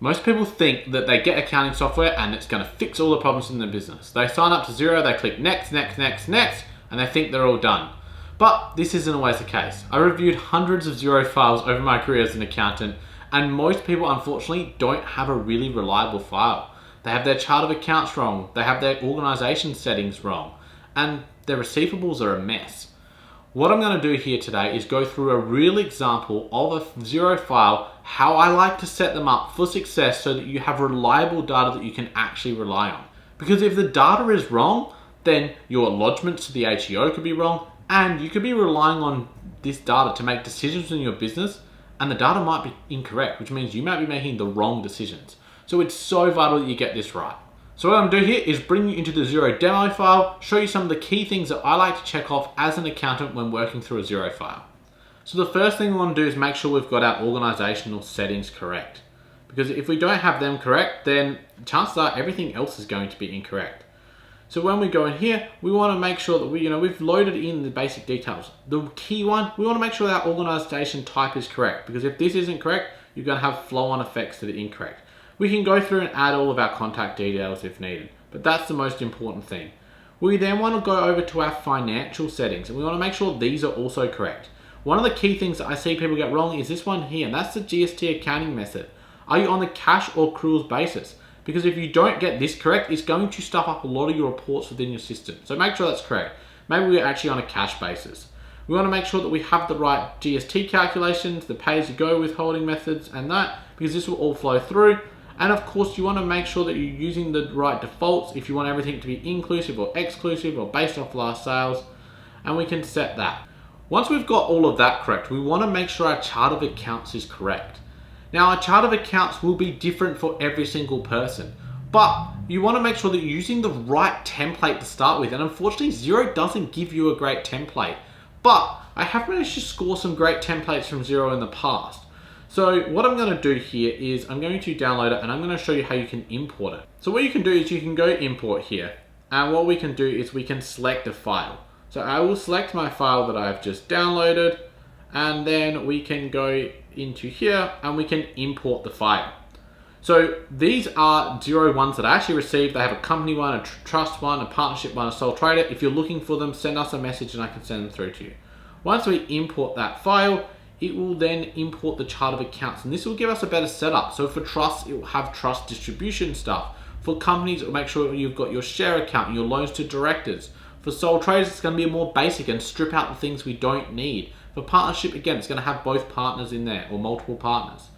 Most people think that they get accounting software and it's going to fix all the problems in their business. They sign up to Xero, they click next, next, next, next, and they think they're all done. But this isn't always the case. I reviewed hundreds of Xero files over my career as an accountant, and most people unfortunately don't have a really reliable file. They have their chart of accounts wrong, they have their organization settings wrong, and their receivables are a mess. What I'm going to do here today is go through a real example of a Xero file, how I like to set them up for success so that you have reliable data that you can actually rely on. Because if the data is wrong, then your lodgments to the ATO could be wrong, and you could be relying on this data to make decisions in your business, and the data might be incorrect, which means you might be making the wrong decisions. So it's so vital that you get this right. So what I'm going to do here is bring you into the Xero demo file, show you some of the key things that I like to check off as an accountant when working through a Xero file. So the first thing we want to do is make sure we've got our organizational settings correct. Because if we don't have them correct, then chances are everything else is going to be incorrect. So when we go in here, we want to make sure that we've loaded in the basic details. The key one, we want to make sure that our organization type is correct, because if this isn't correct, you're going to have flow-on effects that are incorrect. We can go through and add all of our contact details if needed, but that's the most important thing. We then want to go over to our financial settings, and we want to make sure these are also correct. One of the key things that I see people get wrong is this one here, and that's the GST accounting method. Are you on the cash or accruals basis? Because if you don't get this correct, it's going to stuff up a lot of your reports within your system. So make sure that's correct. Maybe we're actually on a cash basis. We want to make sure that we have the right GST calculations, the pay-as-you-go withholding methods, and that, because this will all flow through. And of course, you want to make sure that you're using the right defaults if you want everything to be inclusive or exclusive or based off last sales, and we can set that. Once we've got all of that correct, we want to make sure our chart of accounts is correct. Now, our chart of accounts will be different for every single person, but you want to make sure that you're using the right template to start with. And unfortunately, Xero doesn't give you a great template, but I have managed to score some great templates from Xero in the past. So what I'm going to do here is I'm going to download it and I'm going to show you how you can import it. So what you can do is you can go import here, and what we can do is we can select a file. So I will select my file that I've just downloaded, and then we can go into here and we can import the file. So these are Xero ones that I actually received. They have a company one, a trust one, a partnership one, a sole trader. If you're looking for them, send us a message and I can send them through to you. Once we import that file, it will then import the chart of accounts, and this will give us a better setup. So for trusts, it will have trust distribution stuff. For companies, it will make sure you've got your share account, your loans to directors. For sole traders, it's going to be more basic and strip out the things we don't need. For partnership, again, it's going to have both partners in there or multiple partners.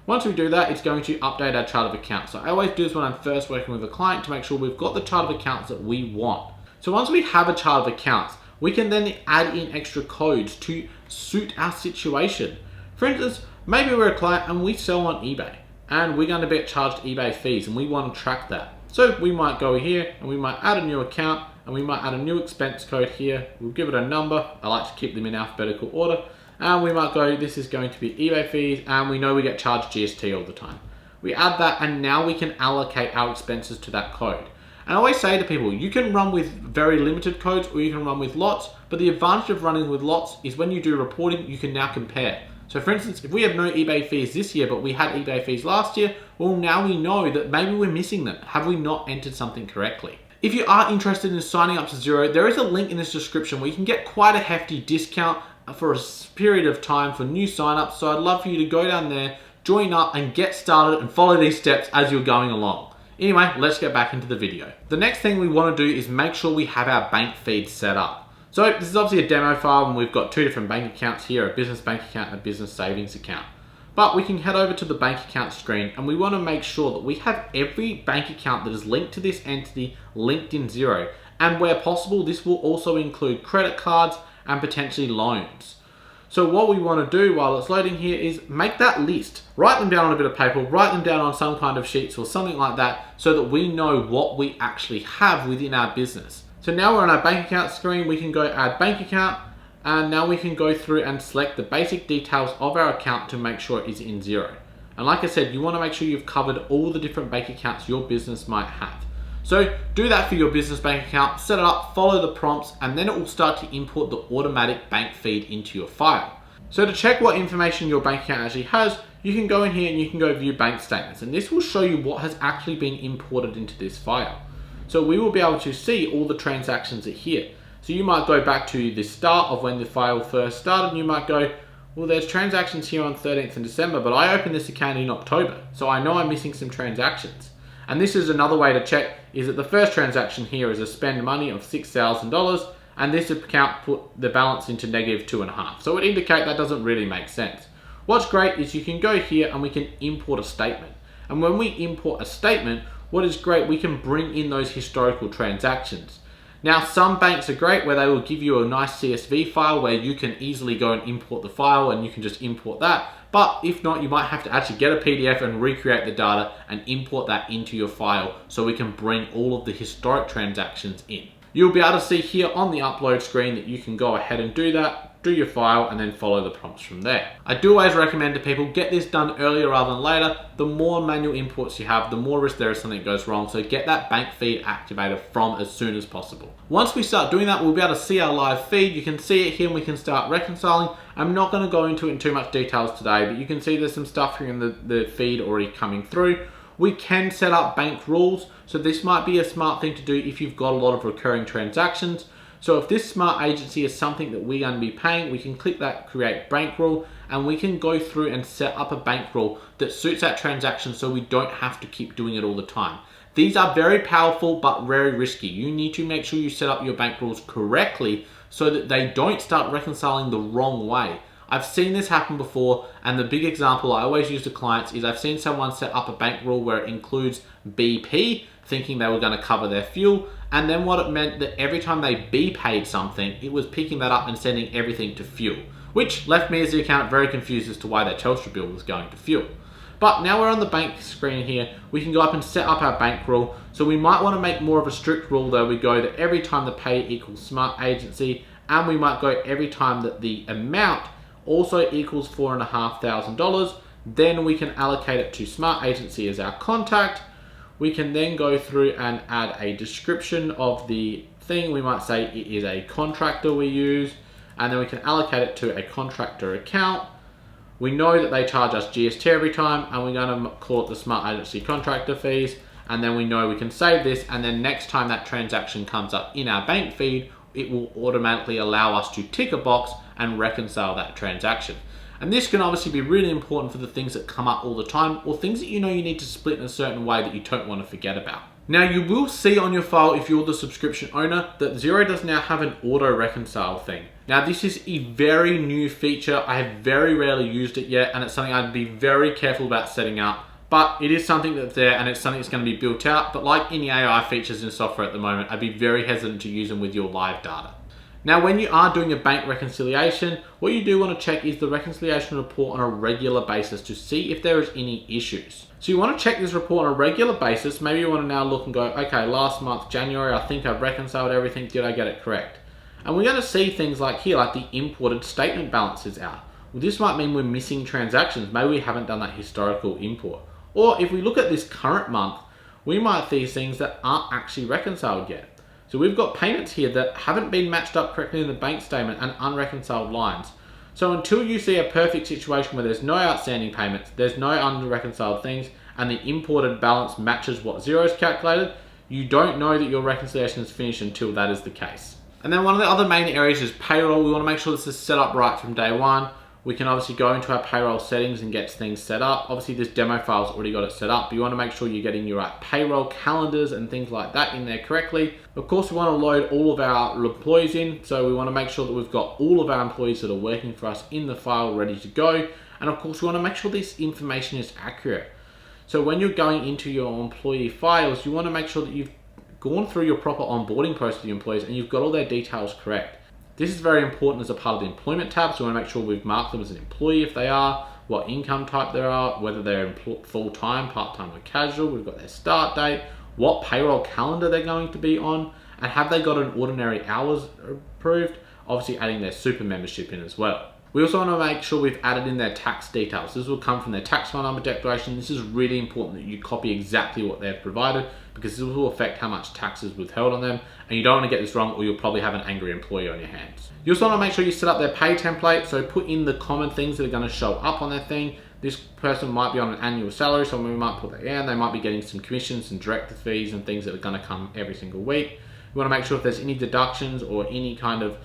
Once we do that, it's going to update our chart of accounts. So I always do this when I'm first working with a client to make sure we've got the chart of accounts that we want. So once we have a chart of accounts, we can then add in extra codes to suit our situation. For instance, maybe we're a client and we sell on eBay and we're going to get charged eBay fees and we want to track that. So we might go here and we might add a new account and we might add a new expense code here. We'll give it a number. I like to keep them in alphabetical order. And we might go, this is going to be eBay fees, and we know we get charged GST all the time. We add that, and now we can allocate our expenses to that code. And I always say to people, you can run with very limited codes or you can run with lots, but the advantage of running with lots is when you do reporting, you can now compare. So for instance, if we have no eBay fees this year, but we had eBay fees last year, well, now we know that maybe we're missing them. Have we not entered something correctly? If you are interested in signing up to Xero, there is a link in this description where you can get quite a hefty discount for a period of time for new signups. So I'd love for you to go down there, join up and get started and follow these steps as you're going along. Anyway, let's get back into the video. The next thing we want to do is make sure we have our bank feeds set up. So this is obviously a demo file and we've got two different bank accounts here, a business bank account and a business savings account. But we can head over to the bank account screen and we want to make sure that we have every bank account that is linked to this entity linked in Xero. And where possible, this will also include credit cards and potentially loans. So what we want to do while it's loading here is make that list. Write them down on a bit of paper, write them down on some kind of sheets or something like that so that we know what we actually have within our business. So now we're on our bank account screen, we can go add bank account, and now we can go through and select the basic details of our account to make sure it is in Xero. And like I said, you want to make sure you've covered all the different bank accounts your business might have. So do that for your business bank account, set it up, follow the prompts, and then it will start to import the automatic bank feed into your file. So to check what information your bank account actually has, you can go in here and you can go view bank statements, and this will show you what has actually been imported into this file. So we will be able to see all the transactions are here. So you might go back to the start of when the file first started and you might go, well, there's transactions here on 13th of December, but I opened this account in October, so I know I'm missing some transactions. And this is another way to check, is that the first transaction here is a spend money of $6,000, and this account put the balance into -2.5. So it would indicate that doesn't really make sense. What's great is you can go here and we can import a statement. And when we import a statement, what is great, we can bring in those historical transactions. Now, some banks are great where they will give you a nice CSV file where you can easily go and import the file and you can just import that. But if not, you might have to actually get a PDF and recreate the data and import that into your file so we can bring all of the historic transactions in. You'll be able to see here on the upload screen that you can go ahead and do that, do your file, and then follow the prompts from there. I do always recommend to people, get this done earlier rather than later. The more manual imports you have, the more risk there is something goes wrong. So get that bank feed activated from as soon as possible. Once we start doing that, we'll be able to see our live feed. You can see it here and we can start reconciling. I'm not going to go into it in too much details today, but you can see there's some stuff here in the feed already coming through. We can set up bank rules. So this might be a smart thing to do if you've got a lot of recurring transactions. So if this smart agency is something that we're going to be paying, we can click that create bank rule and we can go through and set up a bank rule that suits that transaction so we don't have to keep doing it all the time. These are very powerful but very risky. You need to make sure you set up your bank rules correctly so that they don't start reconciling the wrong way. I've seen this happen before, and the big example I always use to clients is I've seen someone set up a bank rule where it includes BP, thinking they were going to cover their fuel, and then what it meant that every time they B-paid something, it was picking that up and sending everything to fuel, which left me as the accountant very confused as to why their Telstra bill was going to fuel. But now we're on the bank screen here, we can go up and set up our bank rule. So we might want to make more of a strict rule though. We go that every time the pay equals smart agency, and we might go every time that the amount also equals $4,500, then we can allocate it to smart agency as our contact. We can then go through and add a description of the thing. We might say it is a contractor we use, and then we can allocate it to a contractor account. We know that they charge us GST every time, and we're going to call it the smart agency contractor fees. And then we know we can save this, and then next time that transaction comes up in our bank feed, it will automatically allow us to tick a box and reconcile that transaction. And this can obviously be really important for the things that come up all the time, or things that you know you need to split in a certain way that you don't want to forget about. Now you will see on your file, if you're the subscription owner, that Xero does now have an auto reconcile thing. Now this is a very new feature. I have very rarely used it yet, and it's something I'd be very careful about setting up. But it is something that's there, and it's something that's going to be built out. But like any AI features in software at the moment, I'd be very hesitant to use them with your live data. Now, when you are doing a bank reconciliation, what you do want to check is the reconciliation report on a regular basis to see if there is any issues. So you want to check this report on a regular basis. Maybe you want to now look and go, okay, last month, January, I think I've reconciled everything. Did I get it correct? And we're going to see things like here, like the imported statement balance is out. Well, this might mean we're missing transactions. Maybe we haven't done that historical import. Or if we look at this current month, we might see things that aren't actually reconciled yet. So we've got payments here that haven't been matched up correctly in the bank statement and unreconciled lines. So until you see a perfect situation where there's no outstanding payments, there's no unreconciled things, and the imported balance matches what Xero's calculated, you don't know that your reconciliation is finished until that is the case. And then one of the other main areas is payroll. We want to make sure this is set up right from day one. We can obviously go into our payroll settings and get things set up. Obviously this demo file's already got it set up, but you want to make sure you're getting your right payroll calendars and things like that in there correctly. Of course, we want to load all of our employees in. So we want to make sure that we've got all of our employees that are working for us in the file ready to go. And of course, we want to make sure this information is accurate. So when you're going into your employee files, you want to make sure that you've gone through your proper onboarding process with the employees and you've got all their details correct. This is very important as a part of the employment tab, so we want to make sure we've marked them as an employee if they are, what income type they are, whether they're full-time, part-time or casual, we've got their start date, what payroll calendar they're going to be on, and have they got an ordinary hours approved, obviously adding their super membership in as well. We also want to make sure we've added in their tax details. This will come from their tax file number declaration. This is really important that you copy exactly what they've provided, because this will affect how much tax is withheld on them, and you don't want to get this wrong or you'll probably have an angry employee on your hands. You also want to make sure you set up their pay template, so put in the common things that are going to show up on their thing. This person might be on an annual salary, so we might put that in. They might be getting some commissions and director fees and things that are going to come every single week. We want to make sure if there's any deductions or any kind of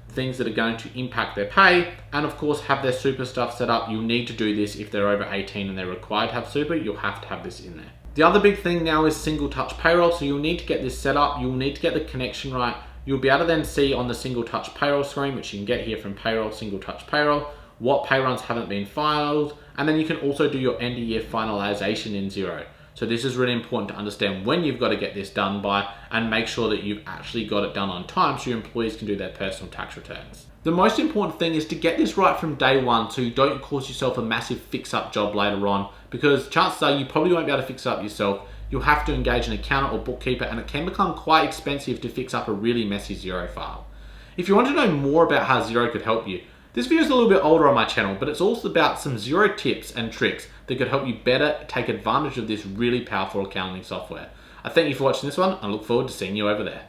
things that are going to impact their pay, and of course have their super stuff set up. You'll need to do this if they're over 18 and they're required to have super. You'll have to have this in there. The other big thing now is single touch payroll, so you'll need to get this set up. You'll need to get the connection right. You'll be able to then see on the single touch payroll screen, which you can get here from Payroll, single touch payroll, what pay runs haven't been filed, and then you can also do your end of year finalization in Xero. So this is really important to understand when you've got to get this done by, and make sure that you've actually got it done on time so your employees can do their personal tax returns. The most important thing is to get this right from day one, so you don't cause yourself a massive fix-up job later on, because chances are you probably won't be able to fix it up yourself. You'll have to engage an accountant or bookkeeper, and it can become quite expensive to fix up a really messy Xero file. If you want to know more about how Xero could help you, this video is a little bit older on my channel, but it's also about some Xero tips and tricks that could help you better take advantage of this really powerful accounting software. I thank you for watching this one, and I look forward to seeing you over there.